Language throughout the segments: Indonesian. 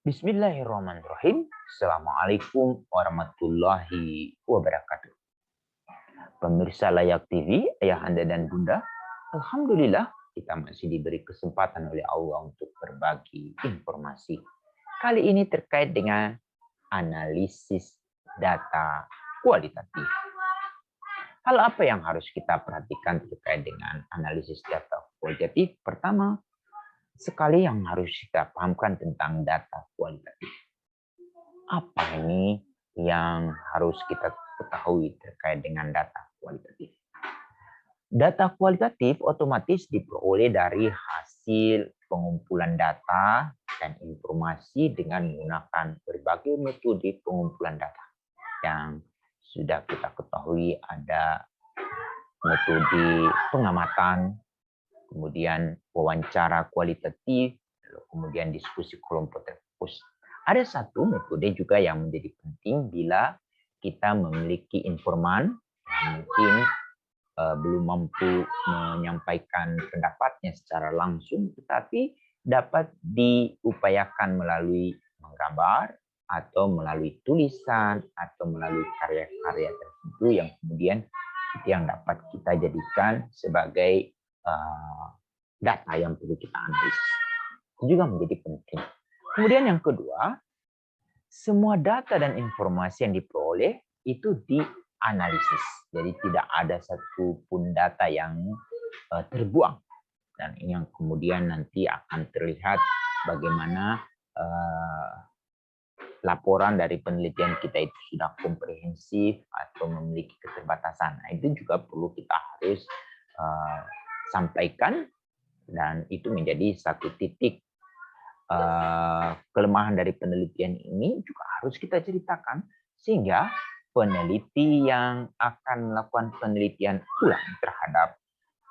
Bismillahirrahmanirrahim. Assalamualaikum warahmatullahi wabarakatuh. Pemirsa Layak TV, ayahanda dan bunda, Alhamdulillah kita masih diberi kesempatan oleh Allah untuk berbagi informasi. Kali ini terkait dengan analisis data kualitatif. Hal apa yang harus kita perhatikan terkait dengan analisis data kualitatif? Pertama, sekali yang harus kita pahamkan tentang data kualitatif. Apa ini yang harus kita ketahui terkait dengan data kualitatif? Data kualitatif otomatis diperoleh dari hasil pengumpulan data dan informasi dengan menggunakan berbagai metode pengumpulan data. Yang sudah kita ketahui ada metode pengamatan, kemudian wawancara kualitatif, kemudian diskusi kelompok terfokus. Ada satu metode juga yang menjadi penting bila kita memiliki informan yang mungkin belum mampu menyampaikan pendapatnya secara langsung, tetapi dapat diupayakan melalui menggambar atau melalui tulisan atau melalui karya-karya tertentu yang kemudian yang dapat kita jadikan sebagai data yang perlu kita analisis. Itu juga menjadi penting. Kemudian yang kedua, semua data dan informasi yang diperoleh itu dianalisis. Jadi tidak ada satupun data yang terbuang. Dan ini yang kemudian nanti akan terlihat bagaimana laporan dari penelitian kita itu sudah komprehensif atau memiliki keterbatasan. Nah, itu juga perlu kita harus sampaikan, dan itu menjadi satu titik kelemahan dari penelitian ini juga harus kita ceritakan, sehingga peneliti yang akan melakukan penelitian ulang terhadap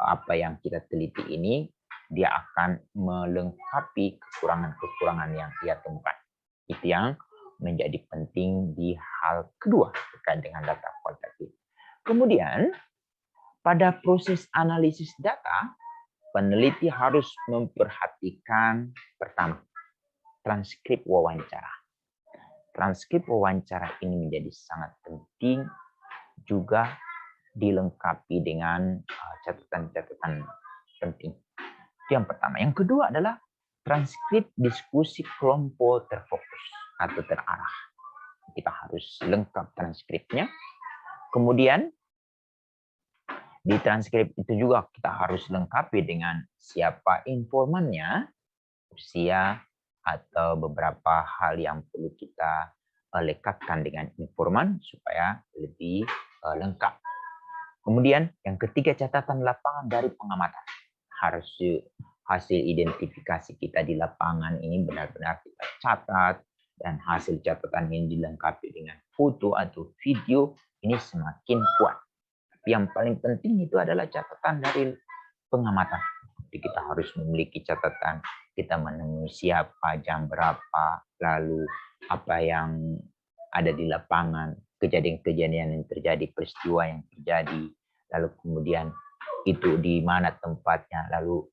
apa yang kita teliti ini, dia akan melengkapi kekurangan-kekurangan yang dia temukan. Itu yang menjadi penting di hal kedua terkait dengan data kualitatif. Kemudian, pada proses analisis data, peneliti harus memperhatikan pertama, transkrip wawancara. Transkrip wawancara ini menjadi sangat penting, juga dilengkapi dengan catatan-catatan penting. Itu yang pertama. Yang kedua adalah transkrip diskusi kelompok terfokus atau terarah. Kita harus lengkap transkripnya. Kemudian di transkrip itu juga kita harus lengkapi dengan siapa informannya, usia, atau beberapa hal yang perlu kita lekatkan dengan informan supaya lebih lengkap. Kemudian yang ketiga, catatan lapangan dari pengamatan. Harus hasil identifikasi kita di lapangan ini benar-benar kita catat, dan hasil catatan ini dilengkapi dengan foto atau video, ini semakin kuat. Tapi yang paling penting itu adalah catatan dari pengamatan. Jadi kita harus memiliki catatan, kita menemui siapa, jam berapa, lalu apa yang ada di lapangan, kejadian-kejadian yang terjadi, peristiwa yang terjadi, lalu kemudian itu di mana tempatnya, lalu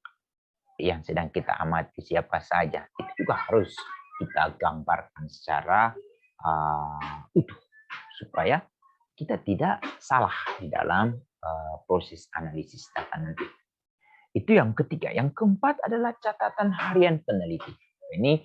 yang sedang kita amati siapa saja. Itu juga harus kita gambarkan secara utuh supaya kita tidak salah di dalam proses analisis data nanti. Itu yang ketiga. Yang keempat adalah catatan harian peneliti. Ini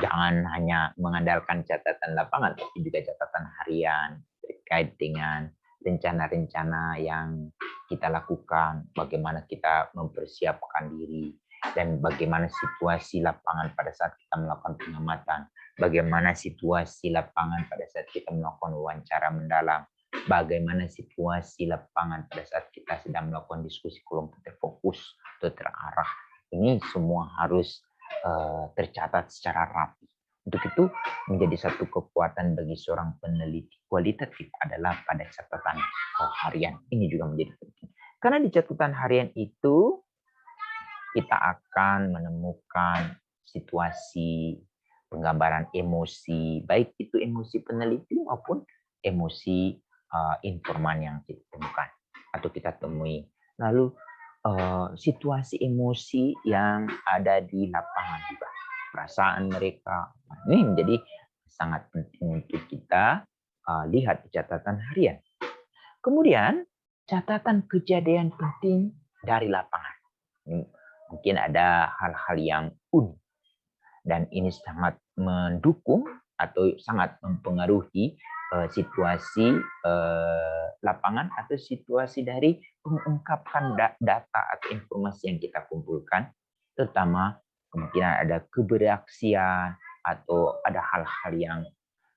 jangan hanya mengandalkan catatan lapangan, tapi juga catatan harian terkait dengan rencana-rencana yang kita lakukan, bagaimana kita mempersiapkan diri, dan bagaimana situasi lapangan pada saat kita melakukan pengamatan, bagaimana situasi lapangan pada saat kita melakukan wawancara mendalam, bagaimana situasi lapangan pada saat kita sedang melakukan diskusi kelompok terfokus atau terarah. Ini semua harus tercatat secara rapi. Untuk itu menjadi satu kekuatan bagi seorang peneliti kualitatif adalah pada catatan harian. Ini juga menjadi penting. Karena di catatan harian itu kita akan menemukan situasi, penggambaran emosi, baik itu emosi peneliti maupun emosi informan yang kita temukan atau kita temui. Lalu situasi emosi yang ada di lapangan juga, perasaan mereka, Ini menjadi sangat penting untuk kita lihat di catatan harian. Kemudian, catatan kejadian penting dari lapangan. Mungkin ada hal-hal yang unik dan ini sangat mendukung atau sangat mempengaruhi situasi lapangan atau situasi dari mengungkapkan data atau informasi yang kita kumpulkan, terutama kemungkinan ada kebereaksian atau ada hal-hal yang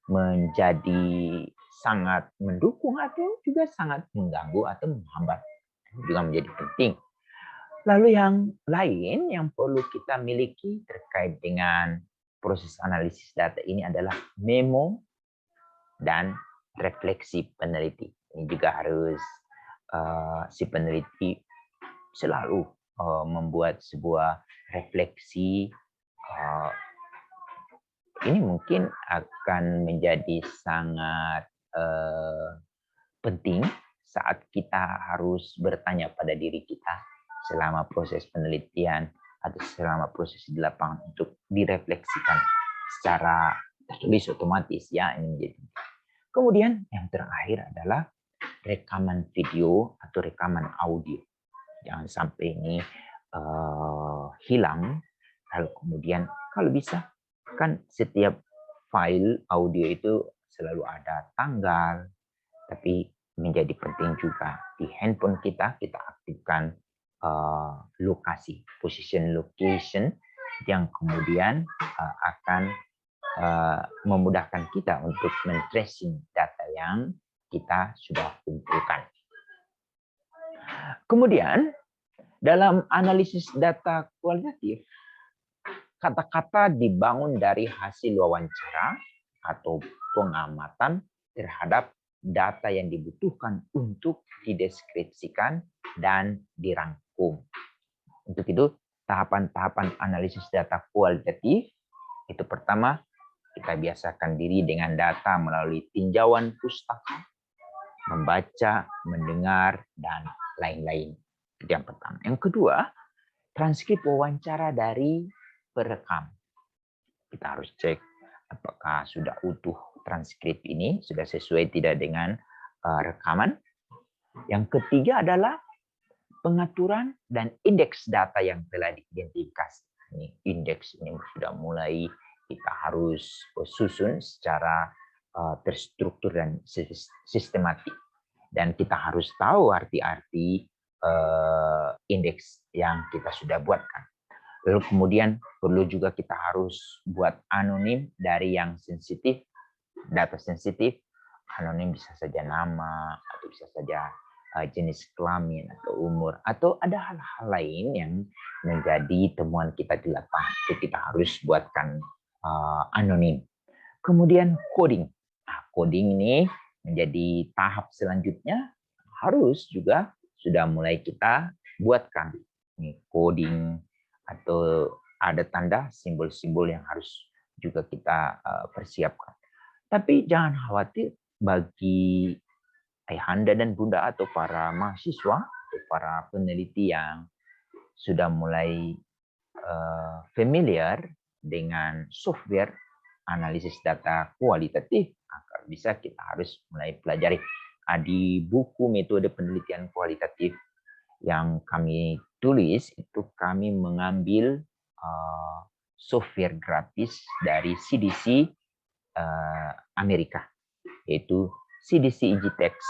menjadi sangat mendukung atau juga sangat mengganggu atau menghambat, juga menjadi penting. Lalu yang lain yang perlu kita miliki terkait dengan proses analisis data ini adalah memo dan refleksi peneliti. Ini juga harus si peneliti selalu membuat sebuah refleksi. Ini mungkin akan menjadi sangat penting saat kita harus bertanya pada diri kita selama proses penelitian atau selama proses di lapangan untuk direfleksikan secara tertulis otomatis ya ini menjadi. Kemudian yang terakhir adalah rekaman video atau rekaman audio. Jangan sampai ini hilang. Lalu kemudian kalau bisa kan setiap file audio itu selalu ada tanggal, tapi menjadi penting juga di handphone kita aktifkan lokasi, position location yang kemudian akan memudahkan kita untuk men-tracing data yang kita sudah kumpulkan. Kemudian dalam analisis data kualitatif, kata-kata dibangun dari hasil wawancara atau pengamatan terhadap data yang dibutuhkan untuk dideskripsikan dan dirangkum. Untuk itu, tahapan-tahapan analisis data kualitatif itu pertama, kita biasakan diri dengan data melalui tinjauan pustaka, membaca, mendengar, dan lain-lain. Itu yang pertama. Yang kedua, transkrip wawancara dari perekam. Kita harus cek apakah sudah utuh transkrip ini, sudah sesuai tidak dengan rekaman. Yang ketiga adalah pengaturan dan indeks data yang telah diidentifikasi. Ini indeks ini sudah mulai kita harus susun secara terstruktur dan sistematik. Dan kita harus tahu arti-arti indeks yang kita sudah buatkan. Lalu kemudian perlu juga kita harus buat anonim dari yang sensitif, data sensitif. Anonim bisa saja nama, atau bisa saja jenis kelamin, atau umur, atau ada hal-hal lain yang menjadi temuan kita di lapangan. Itu kita harus buatkan anonim. Kemudian coding. Nah, coding ini menjadi tahap selanjutnya harus juga sudah mulai kita buatkan. Ini coding atau ada tanda simbol-simbol yang harus juga kita persiapkan. Tapi jangan khawatir bagi ayahanda dan bunda atau para mahasiswa atau para peneliti yang sudah mulai familiar dengan software analisis data kualitatif, maka bisa kita harus mulai pelajari. Di buku metode penelitian kualitatif yang kami tulis itu kami mengambil software gratis dari CDC Amerika, yaitu CDC EGText.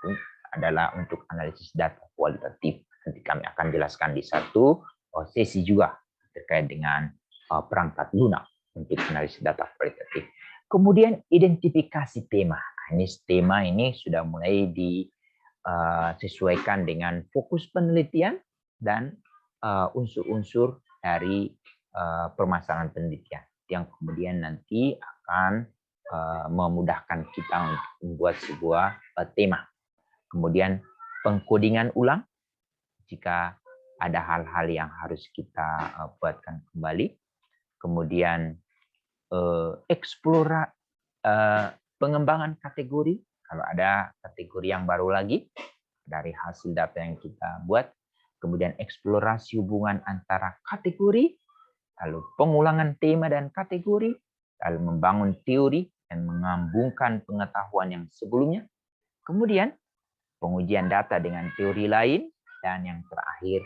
Itu adalah untuk analisis data kualitatif. Nanti kami akan jelaskan di satu sesi juga terkait dengan perangkat lunak untuk analisis data kualitatif. Kemudian identifikasi tema. Ini tema ini sudah mulai disesuaikan dengan fokus penelitian dan unsur-unsur dari permasalahan penelitian yang kemudian nanti akan memudahkan kita untuk membuat sebuah tema. Kemudian pengkodingan ulang jika ada hal-hal yang harus kita buatkan kembali. Kemudian pengembangan kategori, kalau ada kategori yang baru lagi dari hasil data yang kita buat. Kemudian eksplorasi hubungan antara kategori, lalu pengulangan tema dan kategori, lalu membangun teori dan mengambungkan pengetahuan yang sebelumnya, kemudian pengujian data dengan teori lain, dan yang terakhir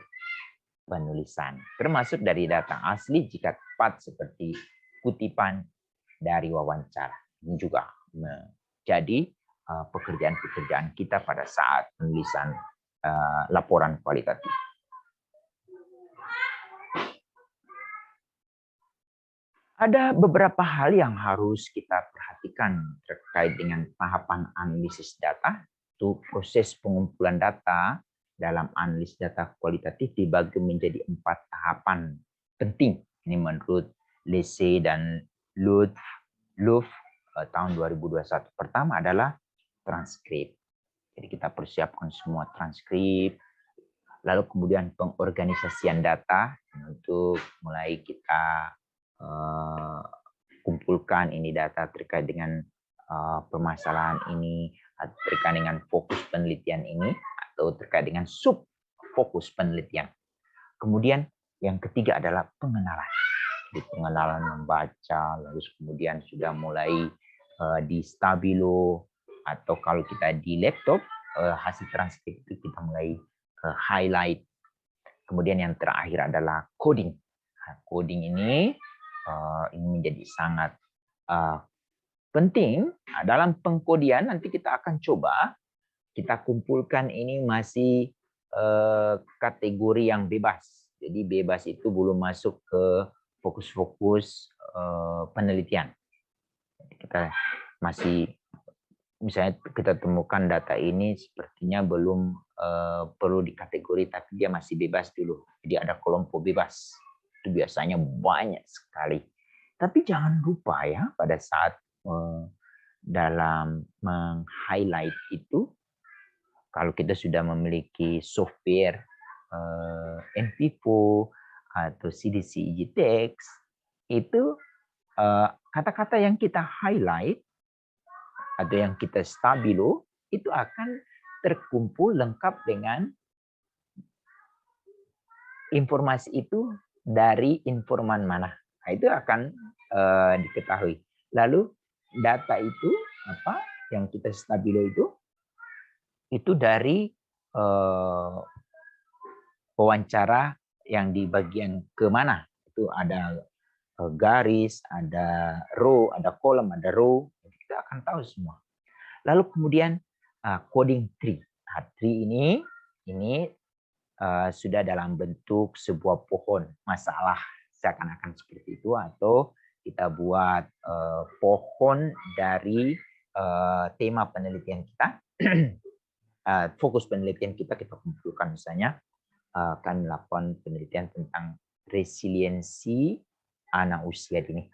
penulisan, termasuk dari data asli jika tepat seperti kutipan dari wawancara. Ini juga menjadi pekerjaan-pekerjaan kita pada saat penulisan laporan kualitatif. Ada beberapa hal yang harus kita perhatikan terkait dengan tahapan analisis data. Itu proses pengumpulan data dalam analisis data kualitatif dibagi menjadi 4 tahapan penting. Ini menurut Lese dan Luf tahun 2021. Pertama adalah transkrip. Jadi kita persiapkan semua transkrip. Lalu kemudian pengorganisasian data untuk mulai kita kumpulkan ini data terkait dengan permasalahan ini, terkait dengan fokus penelitian ini, atau terkait dengan sub fokus penelitian. Kemudian yang ketiga adalah pengenalan. Jadi pengenalan membaca, lalu kemudian sudah mulai di Stabilo, atau kalau kita di laptop hasil transkrip itu kita mulai highlight. Kemudian yang terakhir adalah coding. Coding ini menjadi sangat penting. Dalam pengkodian nanti kita akan coba kita kumpulkan ini masih kategori yang bebas. Jadi bebas itu belum masuk ke fokus-fokus penelitian. Kita masih, misalnya kita temukan data ini sepertinya belum perlu dikategori, tapi dia masih bebas dulu. Jadi ada kelompok bebas. Itu biasanya banyak sekali. Tapi jangan lupa ya, pada saat dalam meng-highlight itu, kalau kita sudah memiliki software NVivo atau CDC EasyText, itu kata-kata yang kita highlight atau yang kita stabilo itu akan terkumpul lengkap dengan informasi itu dari informan mana. Nah, itu akan diketahui. Lalu data itu apa yang kita stabilo itu dari wawancara yang di bagian ke mana. Itu ada garis, ada row, ada kolom, ada row. Kita akan tahu semua. Lalu kemudian coding tree. Nah, tree ini sudah dalam bentuk sebuah pohon masalah, seakan-akan seperti itu, atau kita buat pohon dari tema penelitian kita, fokus penelitian kita kumpulkan, misalnya akan melakukan penelitian tentang resiliensi anak usia dini.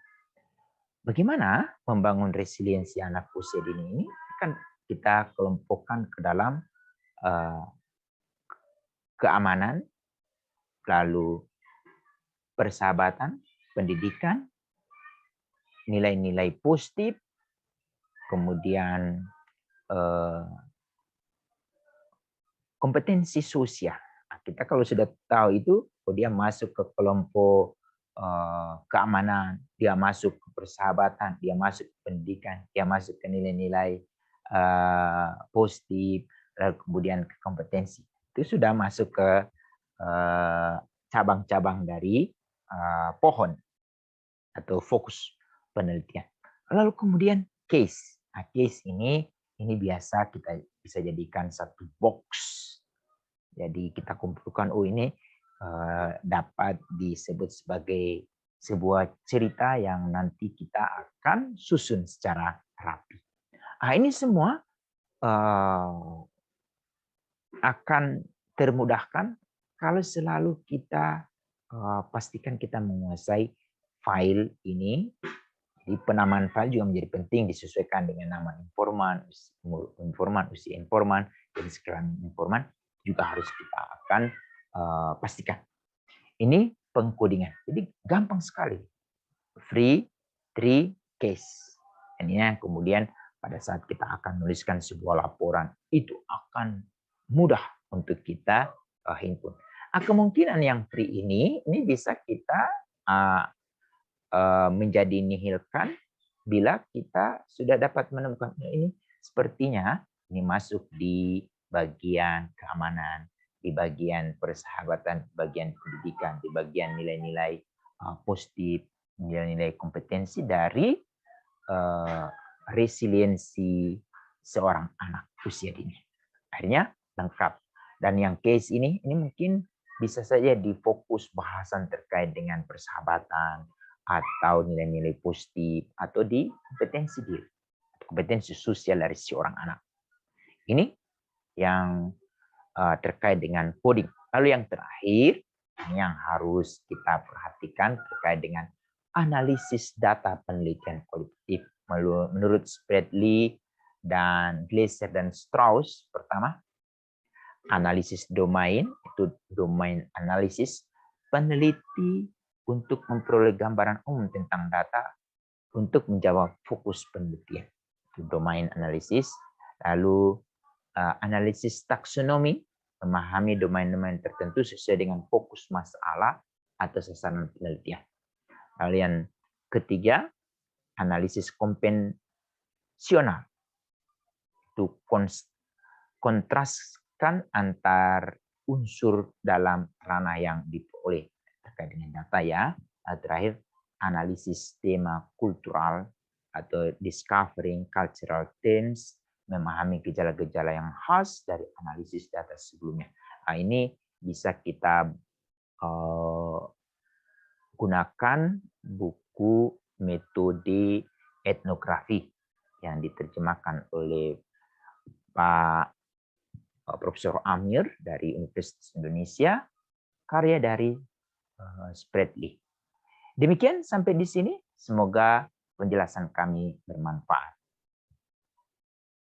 Bagaimana membangun resiliensi anak usia dini ini? Kan kita kelompokkan ke dalam keamanan, lalu persahabatan, pendidikan, nilai-nilai positif, kemudian kompetensi sosial. Nah, kita kalau sudah tahu itu, dia masuk ke kelompok keamanan, dia masuk ke persahabatan, dia masuk ke pendidikan, dia masuk ke nilai-nilai positif, lalu kemudian ke kompetensi. Itu sudah masuk ke cabang-cabang dari pohon atau fokus penelitian. Lalu kemudian case. Nah, case ini biasa kita bisa jadikan satu box. Jadi kita kumpulkan, ini dapat disebut sebagai sebuah cerita yang nanti kita akan susun secara rapi. Nah, ini semua akan termudahkan kalau selalu kita pastikan kita menguasai file ini. Jadi penamaan file juga menjadi penting, disesuaikan dengan nama informan, usia informan, dan sekalian informan juga harus kita akan pastikan. Ini pengkodingan. Jadi gampang sekali. Free, tree, case. Dan ini yang kemudian pada saat kita akan menuliskan sebuah laporan, itu akan mudah untuk kita himpun. Kemungkinan yang free ini bisa kita menjadi nihilkan bila kita sudah dapat menemukan ini, sepertinya ini masuk di bagian keamanan, di bagian persahabatan, bagian pendidikan, di bagian nilai-nilai positif, nilai-nilai kompetensi dari resiliensi seorang anak usia dini. Akhirnya lengkap. Dan yang case ini mungkin bisa saja difokus bahasan terkait dengan persahabatan atau nilai-nilai positif atau di kompetensi diri, kompetensi sosial dari seorang anak. Ini yang terkait dengan coding. Lalu yang terakhir yang harus kita perhatikan terkait dengan analisis data penelitian kualitatif. Menurut Spreadley dan Glaser dan Strauss, pertama, analisis domain, itu domain analisis, peneliti untuk memperoleh gambaran umum tentang data untuk menjawab fokus penelitian. Itu domain analisis. Lalu analisis taksonomi, memahami domain-domain tertentu sesuai dengan fokus masalah atau sasaran penelitian. Lalu yang ketiga, analisis konvensional. Itu kontraskan antar unsur dalam ranah yang diperoleh terkait dengan data ya. Terakhir, analisis tema kultural atau discovering cultural themes, memahami gejala-gejala yang khas dari analisis data sebelumnya. Nah, ini bisa kita gunakan buku metode etnografi yang diterjemahkan oleh Pak Profesor Amir dari Universitas Indonesia, karya dari Spreadley. Demikian sampai di sini. Semoga penjelasan kami bermanfaat.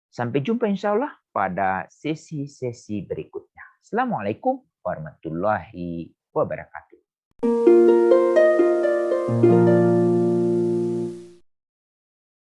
Sampai jumpa insya Allah pada sesi-sesi berikutnya. Assalamualaikum warahmatullahi wabarakatuh.